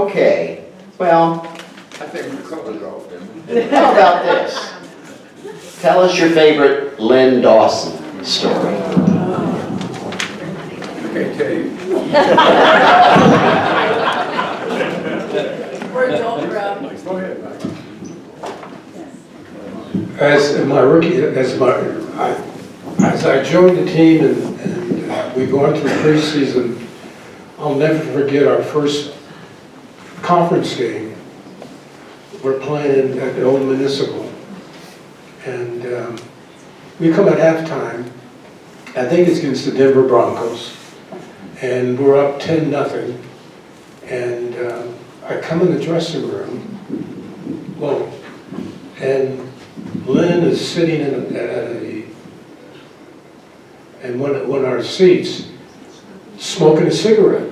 Okay, well, I think we covered it all, didn't we? how about this? Tell us your favorite Len Dawson story. I can't tell you. We're adult room. Go ahead, Mike. As I joined the team and we go into the preseason, I'll never forget our first conference game. We're playing at the old municipal, and we come at halftime. I think it's against the Denver Broncos, and we're up 10-0. And I come in the dressing room, and Len is sitting in one of our seats, smoking a cigarette.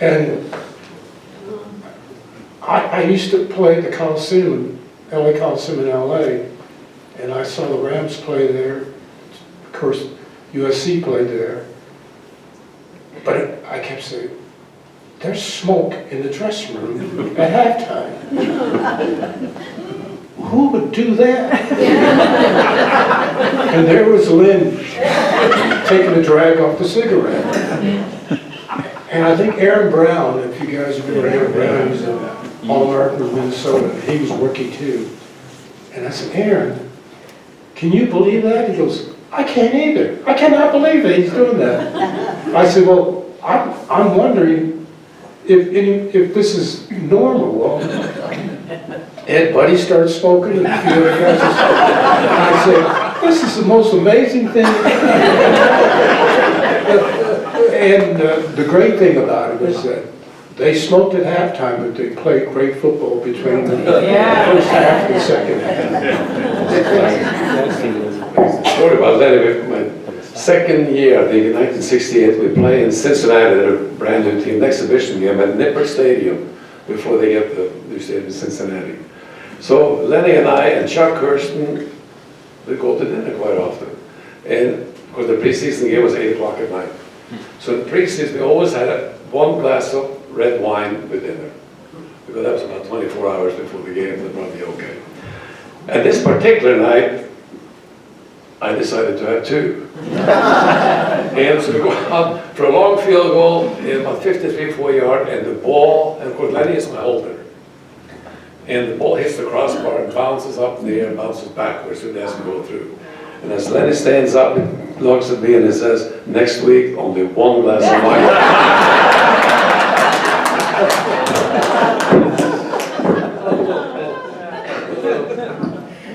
And I used to play at the Coliseum, LA Coliseum in LA, and I saw the Rams play there. Of course, USC played there. But I kept saying, there's smoke in the dressing room at halftime. Who would do that? And there was Lynn taking a drag off the cigarette. And I think Aaron Brown, if you guys remember Aaron Brown, he was an All-American of Minnesota. He was rookie too. And I said, Aaron, can you believe that? He goes, I can't either. I cannot believe that he's doing that. I said, well, I'm wondering if this is normal. Well, Ed Buddy started smoking, and a few other guys are smoking. And I said, this is the most amazing thing. And the great thing about it was that they smoked at halftime, but they played great football between the first half and the second half. Story about that, my second year, I think in 1968, we play in Cincinnati, a brand new team, an exhibition game at Nippert Stadium before they get the new stadium in Cincinnati. So Lenny and I and Chuck Kirsten, we go to dinner quite often. And of course the preseason game was 8 o'clock at night. So in preseason, we always had one glass of red wine with dinner, because that was about 24 hours before the game, would probably be okay. And this particular night, I decided to have two. And so we go out for a long field goal in about 53-4 yard, and the ball, and of course Lenny is my holder. And the ball hits the crossbar and bounces up in the air and bounces backwards, so it has to go through. And as Lenny stands up, he looks at me and he says, next week, only one glass of wine.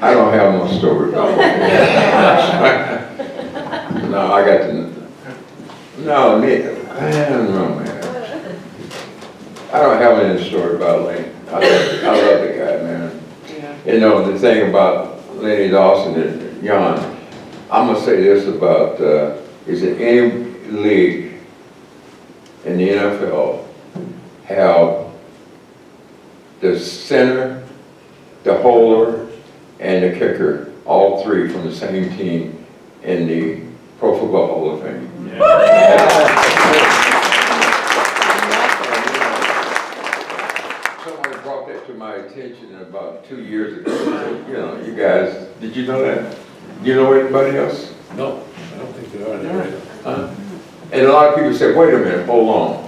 I don't have no story about that. No, I got to. No, Nick, I don't know, man. I don't have any story about Lane. I love the guy, man. You know, the thing about Lenny Dawson and Jan, I'm going to say this about, is that any league in the NFL have the center, the holder, and the kicker, all three from the same team in the Pro Football Hall of Fame. Someone brought that to my attention about 2 years ago. You know, you guys, did you know that? Do you know anybody else? No, I don't think there are any. And a lot of people say, wait a minute, hold on.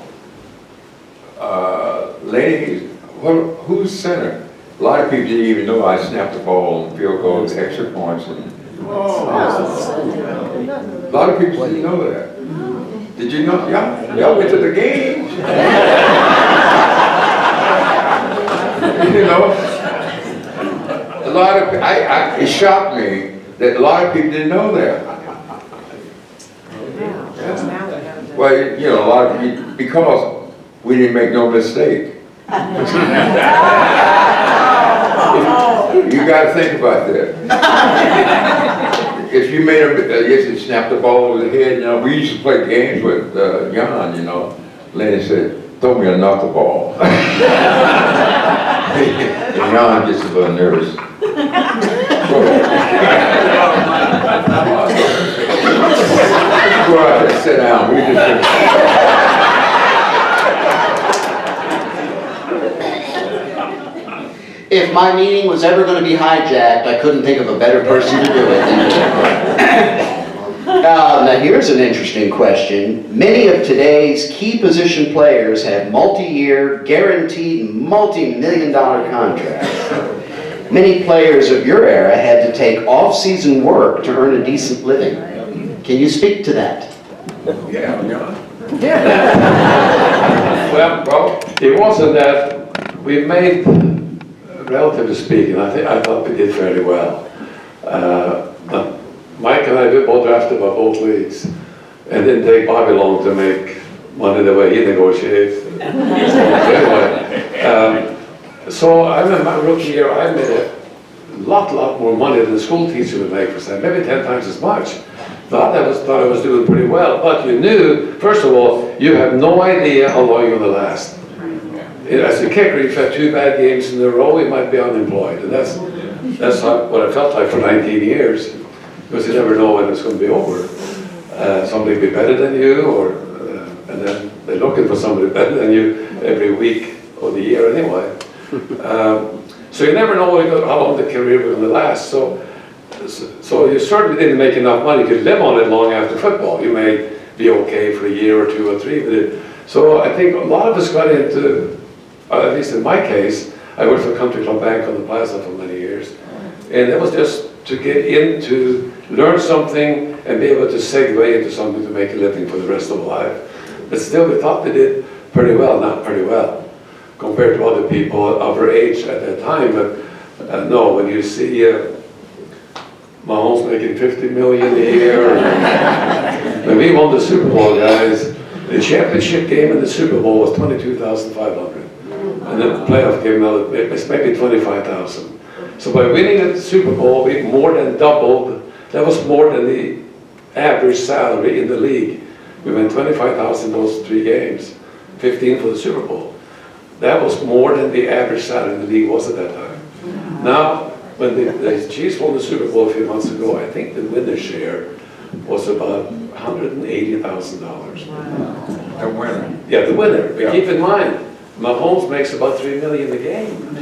Ladies, who's center? A lot of people didn't even know I snapped the ball on field goals, extra points. And, a lot of people didn't know that. Did you know? Y'all went to the game. You know? A lot of, it shocked me that a lot of people didn't know that. Well, you know, a lot of people, because we didn't make no mistake. You got to think about that. If you made you snapped the ball over the head, you know, we used to play games with Jan, you know. Lenny said, throw me a knuckleball. And Jan gets a little nervous. Go out there, sit down. We just If my meeting was ever going to be hijacked, I couldn't think of a better person to do it than you. Now here's an interesting question. Many of today's key position players have multi-year, guaranteed, multi-million-dollar contracts. Many players of your era had to take off-season work to earn a decent living. Can you speak to that? Yeah, Well, it wasn't that we made, relatively speaking, I thought we did fairly well. But Mike and I both drafted by both leagues, and didn't take Bobby long to make money the way he negotiates. So I remember my rookie year, I made a lot more money than the school teacher would make for that, maybe 10 times as much. Thought I was doing pretty well, but you knew, first of all, you have no idea how long you're going to last. As a kicker, if you have 2 bad games in a row, you might be unemployed, and that's what it felt like for 19 years, because you never know when it's going to be over. Somebody will be better than you, and then they're looking for somebody better than you every week of the year anyway. So you never know how long the career will last. So you certainly didn't make enough money. You could live on it long after football. You may be okay for a year or 2 or 3 with it. So I think a lot of us got into, at least in my case, I worked for Country Club Bank on the Plaza for many years. And it was just to get into, learn something and be able to segue into something to make a living for the rest of life. But still, we thought we did pretty well, not pretty well, compared to other people of our age at that time. But no, when you see Mahomes making $50 million a year, when we won the Super Bowl, guys, the championship game in the Super Bowl was $22,500, and then the playoff game maybe $25,000. So by winning the Super Bowl, we more than doubled. That was more than the average salary in the league. We won $25,000 those 3 games, 15 for the Super Bowl. That was more than the average salary in the league was at that time. Now, when the Chiefs won the Super Bowl a few months ago, I think the winner's share was about $180,000. The winner. Yeah, the winner. But Yeah. keep in mind, Mahomes makes about $3 million a game.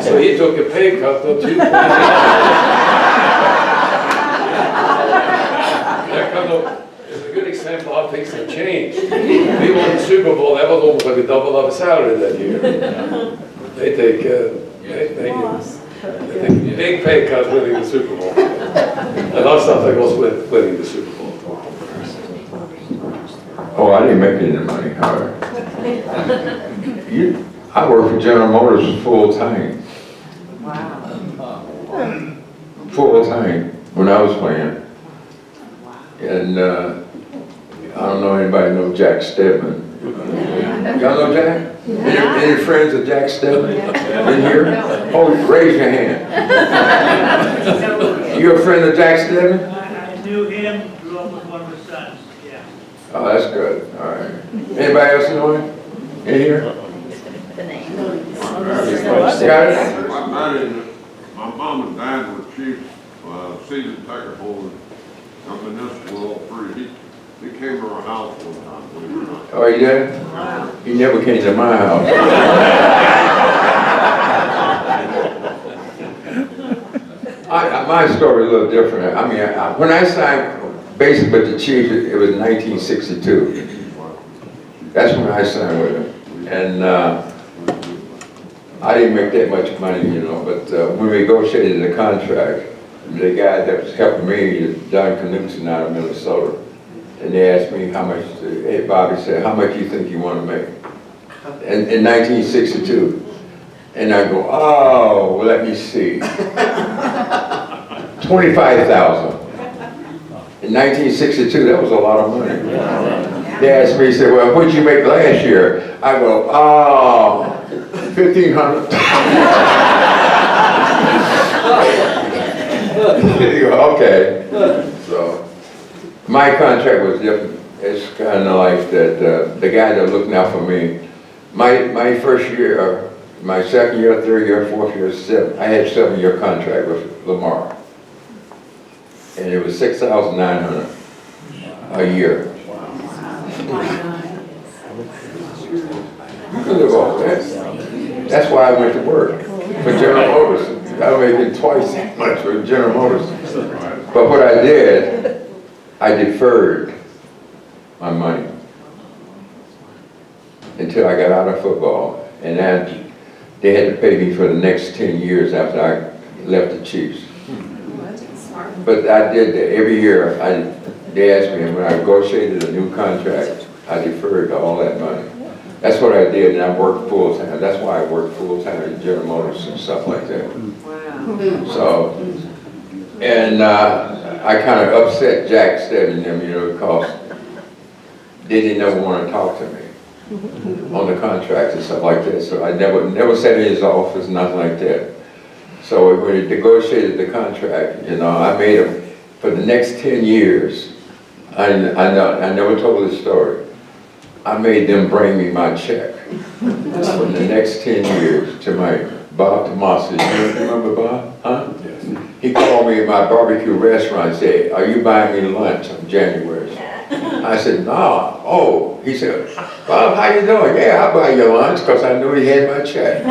So he took a pay cut of $2 million. That kind of is a good example of how things have changed. We won the Super Bowl, that was almost like a double of a salary that year. They take a big pay cut winning the Super Bowl. And our stuff that goes with winning the Super Bowl. Oh, I didn't make any money, Howard. I worked for General Motors full time. Wow. Full time when I was playing. And I don't know anybody know Jack Stedman. Y'all know Jack? Any friends of Jack Stedman in here? Oh, raise your hand. You a friend of Jack Stedman? I knew him, grew up with one of his sons, yeah. Oh, that's good. All right. Anybody else know him in here? Got it? My mom and dad were chief season ticket holders up in this world free. He came to our house one time, believe it or not. Oh, he did? Wow. He never came to my house. My story is a little different. I mean, when I signed basically with the Chiefs, it was 1962. That's when I signed with him. And I didn't make that much money, you know, but when we negotiated the contract, the guy that was helping me is Don Knudsen out of Minnesota. And they asked me how much, hey, Bobby said, how much do you think you want to make? In 1962. And I go, oh, well, let me see. 25,000. In 1962, that was a lot of money. They asked me, said, well, what did you make last year? I go, oh, 1,500. You go, okay. So my contract was different. It's kind of like that. The guy that looking out for me. My first year, my second year, third year, fourth year, I had a 7-year contract with Lamar, and it was $6,900 a year. You can live off that. That's why I went to work. for General Motors. I was making twice that much for General Motors. But what I did, I deferred my money until I got out of football. And then they had to pay me for the next 10 years after I left the Chiefs. But I did that every year. They asked me, and when I negotiated a new contract, I deferred all that money. That's what I did, and I worked full time. That's why I worked full time at General Motors and stuff like that. Wow. So, and I kind of upset Jack Stebbins and them, you know, because they didn't never want to talk to me on the contracts and stuff like that. So I never sat in his office, nothing like that. So when we negotiated the contract, you know, I made them for the next 10 years. I never told this story. I made them bring me my check for the next 10 years to my Bob Tomasi. You remember Bob? Huh? Yes. He called me at my barbecue restaurant and said, "Are you buying me lunch in January?" I said, "No." Oh, he said, "Bob, how you doing?" "Yeah, I'll buy your lunch," because I knew he had my check.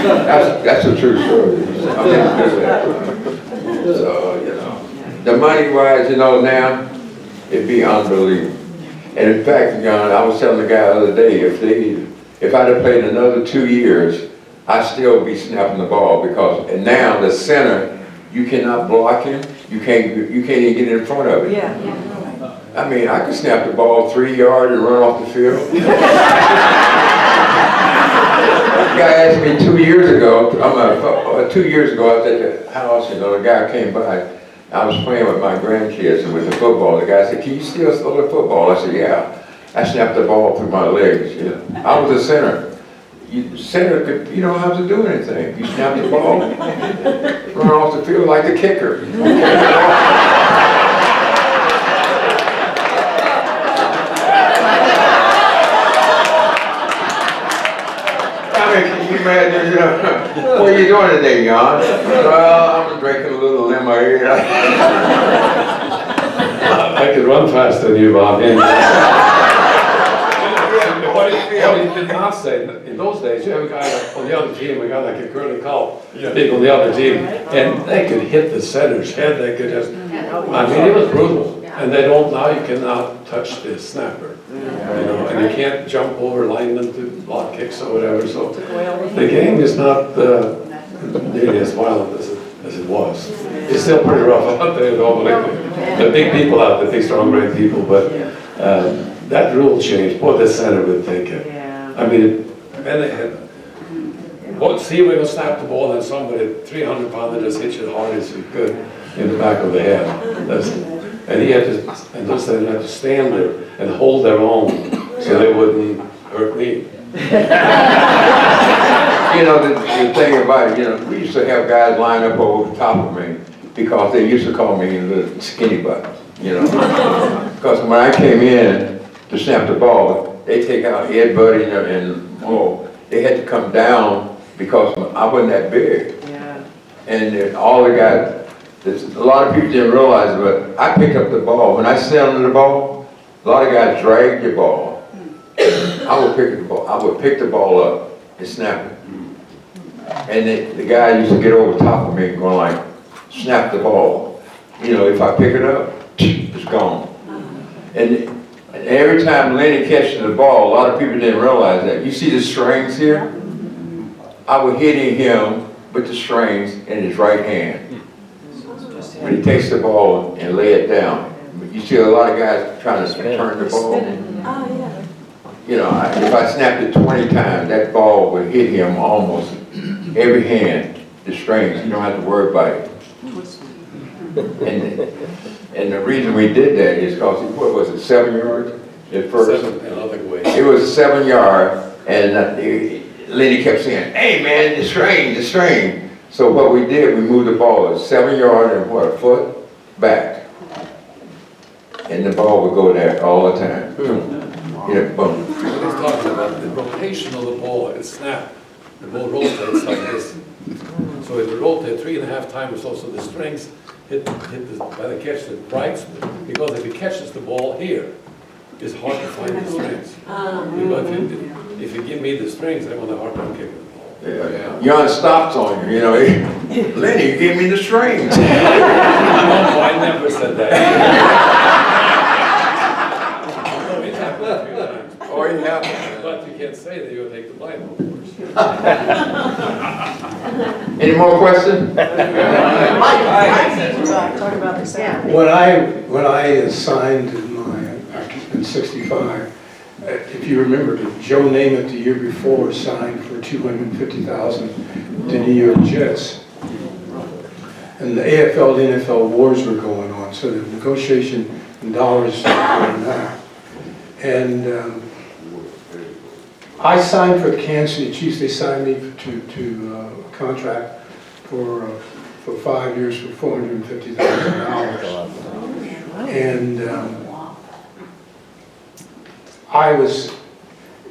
That's a true story. I mean, so, you know, the money-wise, you know, now, it'd be unbelievable. And in fact, John, I was telling the guy the other day, if I'd have played another 2 years, I'd still be snapping the ball because, and now the center, you cannot block him. You can't even get in front of it. Yeah. I mean, I could snap the ball 3 yards and run off the field. The guy asked me 2 years ago, 2 years ago, I was at the house, you know, the guy came by. I was playing with my grandkids and with the football. The guy said, "Can you still throw the football?" I said, "Yeah." I snapped the ball through my legs. You know, I was a center. Center could, you don't have to do anything. You snap the ball, run off the field like the kicker. Can you imagine, you know, what are you doing today, Jan? "Well, I'm drinking a little lemonade." I could run faster than you, Bob. And what he did not say, in those days, you have a guy on the other team, a guy like a Curly Call, big on the other team, and they could hit the center's head, they could just, I mean, it was brutal. And they don't, now you cannot touch the snapper, you know, and you can't jump over linemen to block kicks or whatever, so the game is not nearly as violent as it was. It's still pretty rough out there, though, the big people out there, big strong great people, but that rule changed. Boy, the center would take it. I mean, then they had, see we're gonna snap the ball and somebody 300 pounder just hit you as hard as he could in the back of the head. And he had to, and those had to stand there and hold their own so they wouldn't hurt me. You know, the thing about it, you know, we used to have guys line up over the top of me because they used to call me the skinny butt, you know. Because when I came in to snap the ball, they take out Ed Buddy and they had to come down because I wasn't that big. And all the guys, a lot of people didn't realize it, but I picked up the ball. When I sat under the ball, a lot of guys dragged your ball. I would pick the ball up and snap it. And the guy used to get over top of me and go like, snap the ball. You know, if I pick it up, it's gone. And every time Lenny catches the ball, a lot of people didn't realize that. You see the strings here? I was hitting him with the strings in his right hand. When he takes the ball and lay it down. You see a lot of guys trying to turn the ball. You know, if I snapped it 20 times, that ball would hit him almost every hand, the strings. You don't have to worry about it. And the reason we did that is because, what was it, 7 yards at first? It was 7 yards, and Lenny kept saying, "Hey man, the string." So what we did, we moved the ball 7 yards and a foot back. And the ball would go there all the time. Yeah, boom. What he's talking about, the rotation of the ball, it's snap. The ball rotates like this. So it will rotate 3.5 times or so the strings hit by the catch that breaks, because if he catches the ball here, it's hard to find the strings. Because if you give me the strings, I'm going to have a hard time kicking the ball. Yeah. Jan stops on you, you know, Lenny, you gave me the string. No, I never said that. It happened a few times. Or you have, But you can't say that you'll take the blame, of course. any more questions? Talk about the sound. When I signed in 65, if you remember, Joe Namath the year before signed for $250,000 to the New York Jets. And the AFL and NFL wars were going on, so the negotiation in dollars were going back. And I signed for the Kansas City Chiefs. They signed me to a contract for 5 years for $450,000. And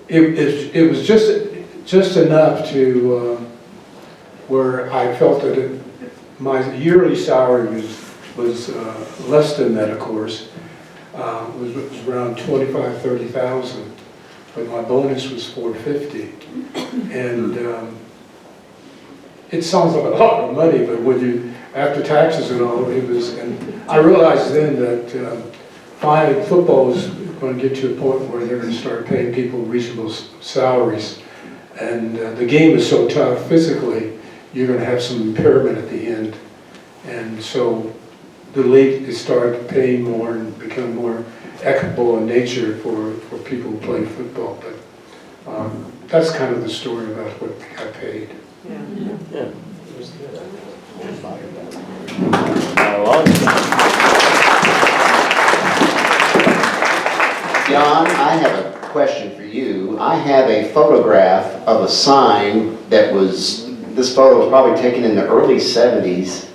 it was just enough to where I felt that my yearly salary was less than that, of course. It was around $25,000-30,000, but my bonus was $450. And it sounds like a lot of money, but when you, after taxes and all, it was, and I realized then that finally football was going to get to a point where they're going to start paying people reasonable salaries. And the game is so tough physically, you're going to have some impairment at the end. And so the league started paying more and become more equitable in nature for people who play football. But that's kind of the story about what I paid. Jan, I have a question for you. I have a photograph of a sign that was, this photo was probably taken in the early 70s,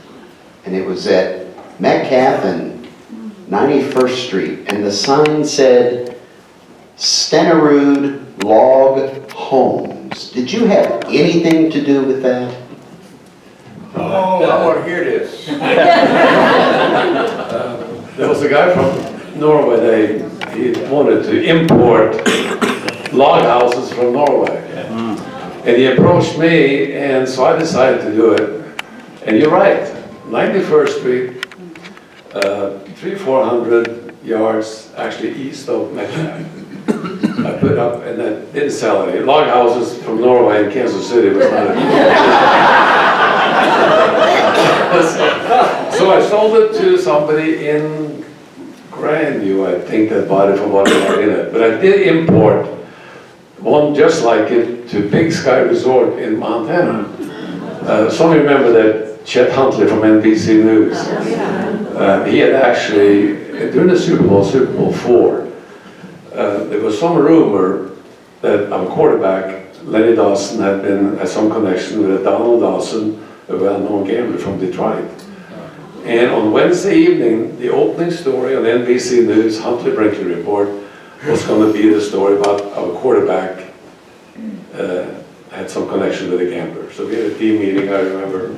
and it was at Metcalf and 91st Street, and the sign said, Stenerud Log Homes. Did you have anything to do with that? Oh, I want to hear this. There was a guy from Norway, he wanted to import log houses from Norway. And he approached me, and so I decided to do it. And you're right, 91st Street, 300-400 yards actually east of Metcalf. I put up, and that didn't sell any. Log houses from Norway and Kansas City was not So I sold it to somebody in Grandview, I think, that bought it for what it had in it. But I did import one just like it to Big Sky Resort in Montana. Some remember that Chet Huntley from NBC News. He had actually, during the Super Bowl IV, there was some rumor that our quarterback, Len Dawson, had some connection with Donald Dawson, a well-known gambler from Detroit. And on Wednesday evening, the opening story on NBC News, Huntley Brinkley Report, was going to be the story about our quarterback had some connection with a gambler. So we had a team meeting, I remember,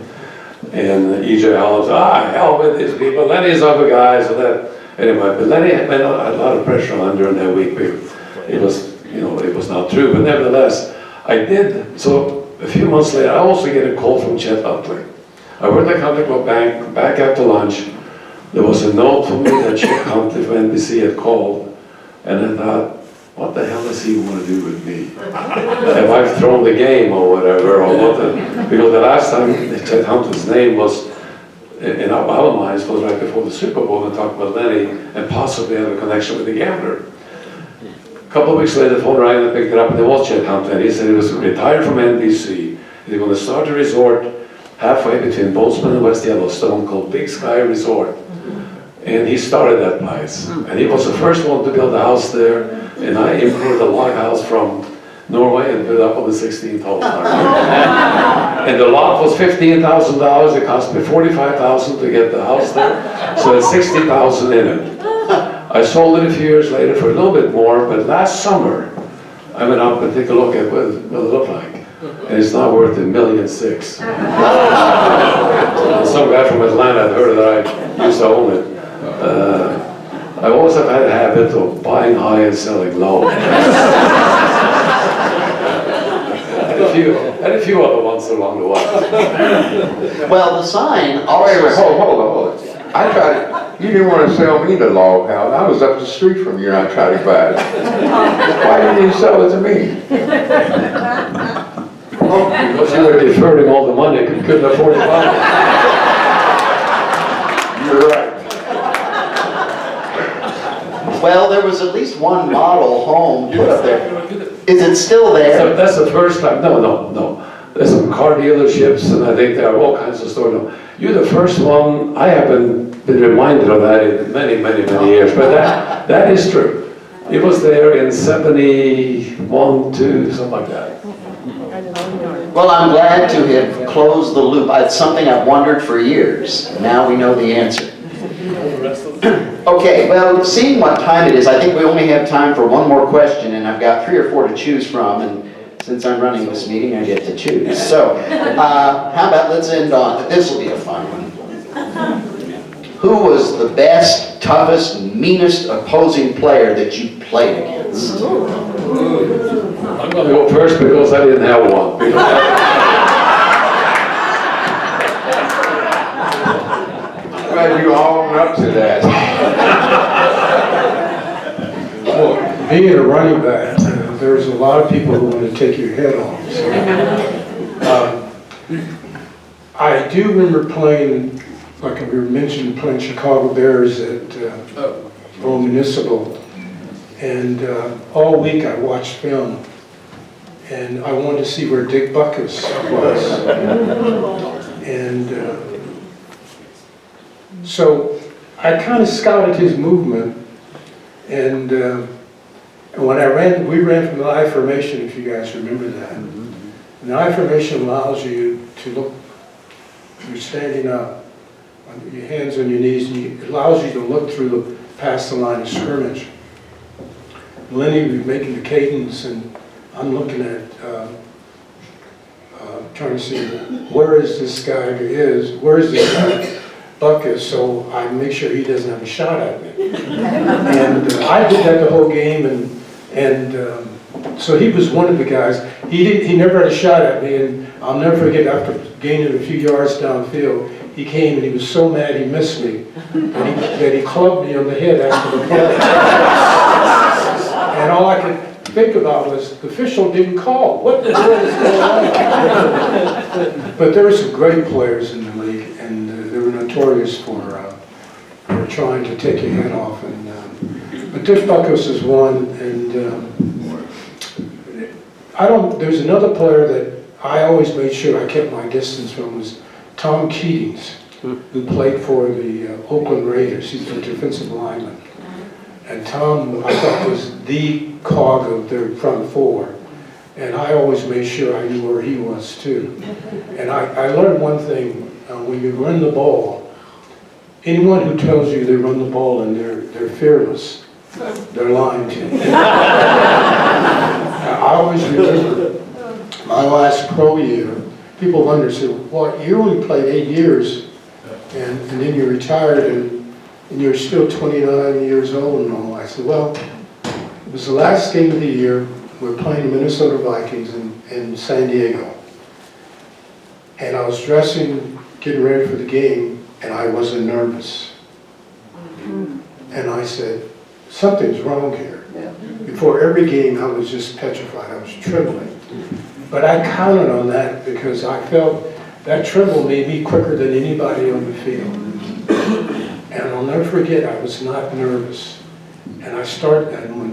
and E.J. Hollis, hell with these people, Lenny's other guys, so that, anyway, but Lenny had a lot of pressure on during that week. It was, it was not true, but nevertheless, I did. So a few months later, I also get a call from Chet Huntley. I worked at Country Club Bank, back after lunch. There was a note for me that Chet Huntley from NBC had called, and I thought, what the hell does he want to do with me? Have I thrown the game or whatever, or what? Because the last time Chet Huntley's name was in our minds was right before the Super Bowl, and talked about Lenny and possibly have a connection with the gambler. A couple of weeks later, the phone rang and I picked it up, and it was Chet Huntley, and he said he was retired from NBC. He was going to start a resort halfway between Bozeman and West Yellowstone called Big Sky Resort. And he started that place. And he was the first one to build a house there, and I imported a log house from Norway and put it up on the 16th hole. And the lot was $15,000. It cost me $45,000 to get the house there, so it's $60,000 in it. I sold it a few years later for a little bit more, but last summer I went up and took a look at what it looked like. And it's now worth $1.6 million. Some guy from Atlanta had heard that I used to own it. I always have had a habit of buying high and selling low. and a few other ones along the way. Well, the sign Oh, also. wait, hold on. I thought, you didn't want to sell me the log house. I was up the street from you and I tried to buy it. Why didn't you sell it to me? Because you were deferring all the money, you couldn't afford to buy it. You're right. Well, there was at least one model home put up there. Is it still there? So that's the first time, no. There's some car dealerships, and I think there are all kinds of stores. No, you're the first one, I haven't been reminded of that in many years, but that is true. It was there in 71, 2, something like that. Well, I'm glad to have closed the loop. It's something I've wondered for years. Now we know the answer. Okay, well, seeing what time it is, I think we only have time for one more question, and I've got 3 or 4 to choose from, and since I'm running this meeting, I get to choose. So, how about let's end on, this will be a fun one. Who was the best, toughest, meanest opposing player that you played against? I'm going to go first because I didn't have one. Glad you owned up to that. Well, being a running back, there's a lot of people who want to take your head off. So, I do remember playing, like we mentioned, playing Chicago Bears at Old Municipal. And all week I watched film. And I wanted to see where Dick Butkus was. And so I kind of scouted his movement. And when we ran from the I formation, if you guys remember that. And the I formation allows you to look, you're standing up, your hands on your knees, and it allows you to look through past the line of scrimmage. Lenny was making the cadence, and I'm looking at, trying to see where is this guy Butkus, so I make sure he doesn't have a shot at me. And I did that the whole game, and so he was one of the guys. He never had a shot at me, and I'll never forget, after gaining a few yards downfield, he came and he was so mad he missed me that he clubbed me on the head after the play. And all I could think about was, the official didn't call. What the hell is going on? But there were some great players in the league, and they were notorious for trying to take your head off. But Dick Butkus is one, and there's another player that I always made sure I kept my distance from, was Tom Keatings, who played for the Oakland Raiders. He's a defensive lineman. And Tom, I thought, was the cog of their front four. And I always made sure I knew where he was too. And I learned one thing, when you run the ball, anyone who tells you they run the ball and they're fearless, they're lying to you. I always remember my last pro year, people wonder, say, well, you only played 8 years, and then you retired, and you're still 29 years old and all. I said, well, it was the last game of the year. We're playing the Minnesota Vikings in San Diego. And I was dressing, getting ready for the game, and I wasn't nervous. And I said, something's wrong here. Before every game, I was just petrified. I was trembling. But I counted on that because I felt that tremble made me quicker than anybody on the field. And I'll never forget, I was not nervous. And and when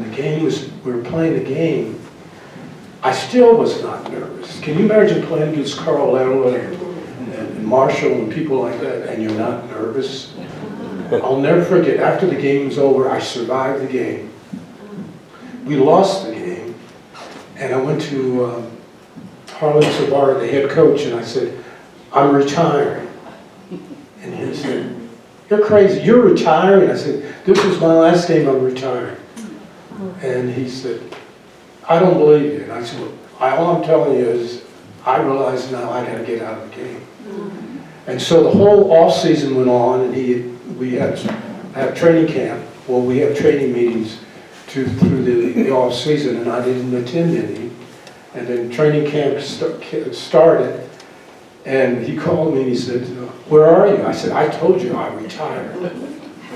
we were playing the game, I still was not nervous. Can you imagine playing against Carl Lerler and Marshall and people like that, and you're not nervous? I'll never forget, after the game was over, I survived the game. We lost the game, and I went to Harlan Savara, the head coach, and I said, I'm retiring. And he said, you're crazy, you're retiring? I said, this is my last game, I'm retiring. And he said, I don't believe you. And I said, well, all I'm telling you is, I realize now I gotta get out of the game. And so the whole off season went on, and we had training camp. Well, we have training meetings through the off season, and I didn't attend any. And then training camp started, and he called me and he said, "Where are you?" I said, "I told you I retired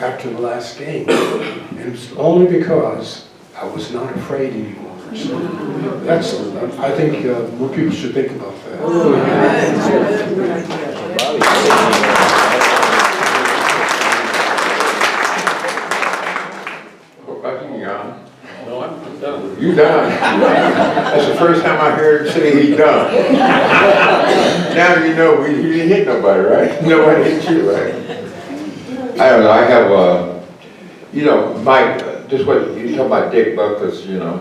after the last game." And it was only because I was not afraid anymore. So that's, I think more people should think about that. No, I'm done. You done? That's the first time I heard him say he done. Now you know he didn't hit nobody, right? Nobody hit you, right? I don't know, I have you know, Mike, just what you talk about Dick Buckles, you know,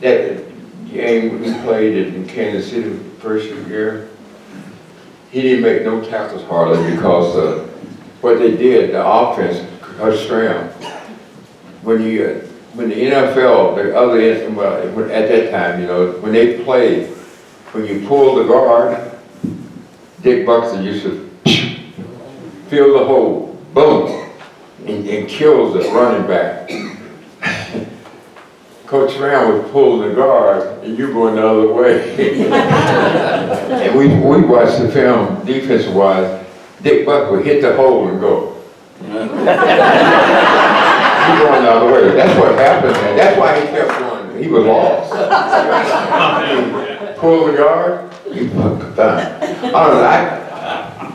that game we played in Kansas City first year, he didn't make no tackles hardly because what they did, the offense, Stram, when the NFL, the other, well, at that time, you know, when they played, when you pull the guard, Dick Buxton used to fill the hole, boom, and kills the running back. Coach Stram would pull the guard, and you going the other way. And we watched the film, defensive-wise, Dick Buck would hit the hole and go. He going the other way. That's what happened, man. That's why he kept going. He was lost. Pull the guard, he fucked done. I don't know,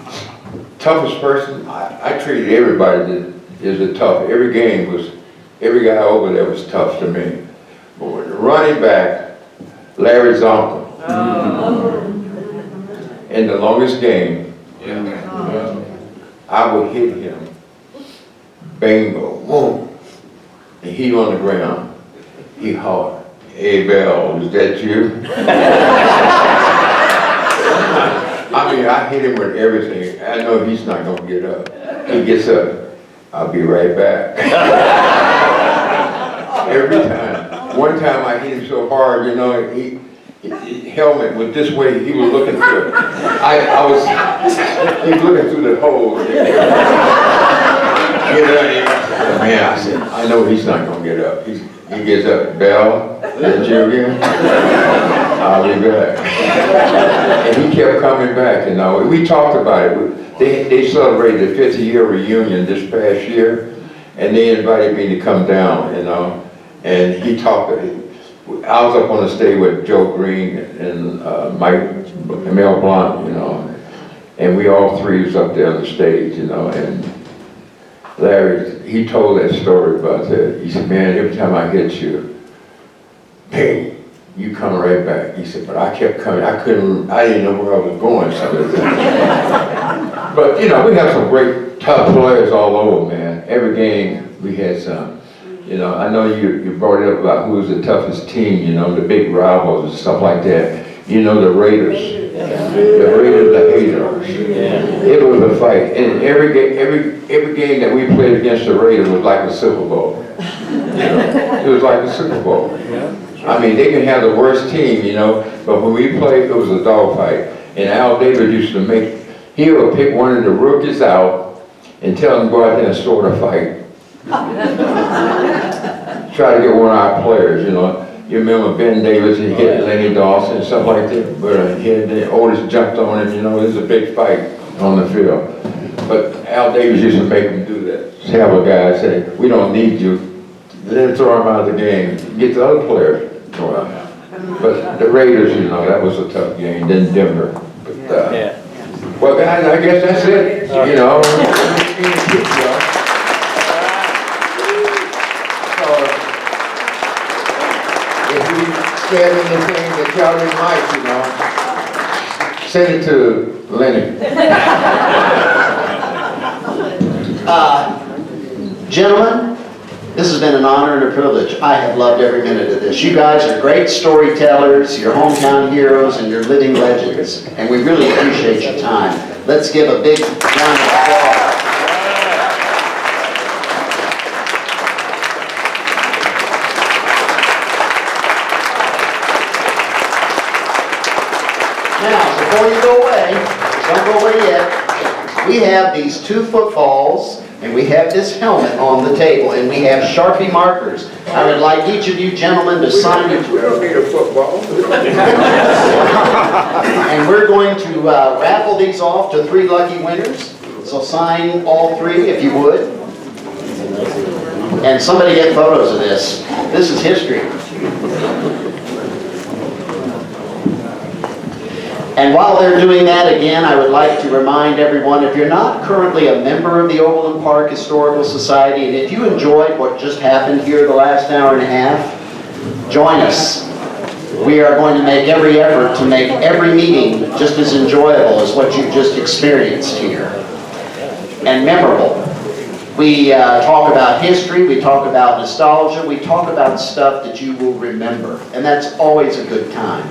toughest person, I treated everybody that is a tough. Every game was, every guy over there was tough to me. But when the running back, Larry Zonka, in the longest game, I would hit him, bingo, boom. And he on the ground, he hollered, "Hey, Bell, is that you?" I mean, I hit him with everything. I know he's not gonna get up. He gets up, "I'll be right back." Every time. One time I hit him so hard, you know, his helmet was this way, he was looking through it. He was looking through the hole. Man, I said, I know he's not gonna get up. He gets up, "Bell, is you again?" "I'll be back." And he kept coming back, you know. We talked about it. They celebrated the 50-year reunion this past year, and they invited me to come down, you know. And he talked, I was up on the stage with Joe Green and Mel Blount, you know. And we all three was up there on the stage, you know, and Larry, he told that story about that. He said, "Man, every time I hit you, bang, you come right back." He said, "But I kept coming. I didn't know where I was going some of the time." But, you know, we have some great, tough players all over, man. Every game we had some. You know, I know you brought it up about who was the toughest team, you know, the big rivals and stuff like that. You know, the Raiders. The Raiders, the haters. It was a fight. And every game that we played against the Raiders was like a Super Bowl. You know, it was like a Super Bowl. I mean, they can have the worst team, you know, but when we played, it was a dogfight. And Al Davis used to he would pick one of the rookies out and tell them to go out there and start a fight. Try to get one of our players, you know. You remember Ben Davis, he hit Len Dawson and stuff like that, but Otis jumped on him, you know, it was a big fight on the field. But Al Davis used to make him do that. Just have a guy say, "We don't need you." Then throw him out of the game. Get the other players go out. But the Raiders, you know, that was a tough game. Then Denver. But, well, guys, I guess that's it. You know. Said anything that y'all didn't like, you know, send it to Lenny. Gentlemen, this has been an honor and a privilege. I have loved every minute of this. You guys are great storytellers, your hometown heroes, and your living legends, and we really appreciate your time. Let's give a big round of applause. Now, before you go away, don't go away yet, we have these 2 footballs And we have this helmet on the table, and we have Sharpie markers. I would like each of you gentlemen to sign it. We don't need a football. And we're going to raffle these off to 3 lucky winners. So sign all 3 if you would. And somebody get photos of this. This is history. And while they're doing that, again, I would like to remind everyone, if you're not currently a member of the Overland Park Historical Society, and if you enjoyed what just happened here the last hour and a half, join us. We are going to make every effort to make every meeting just as enjoyable as what you've just experienced here, and memorable. We talk about history, we talk about nostalgia, we talk about stuff that you will remember, and that's always a good time.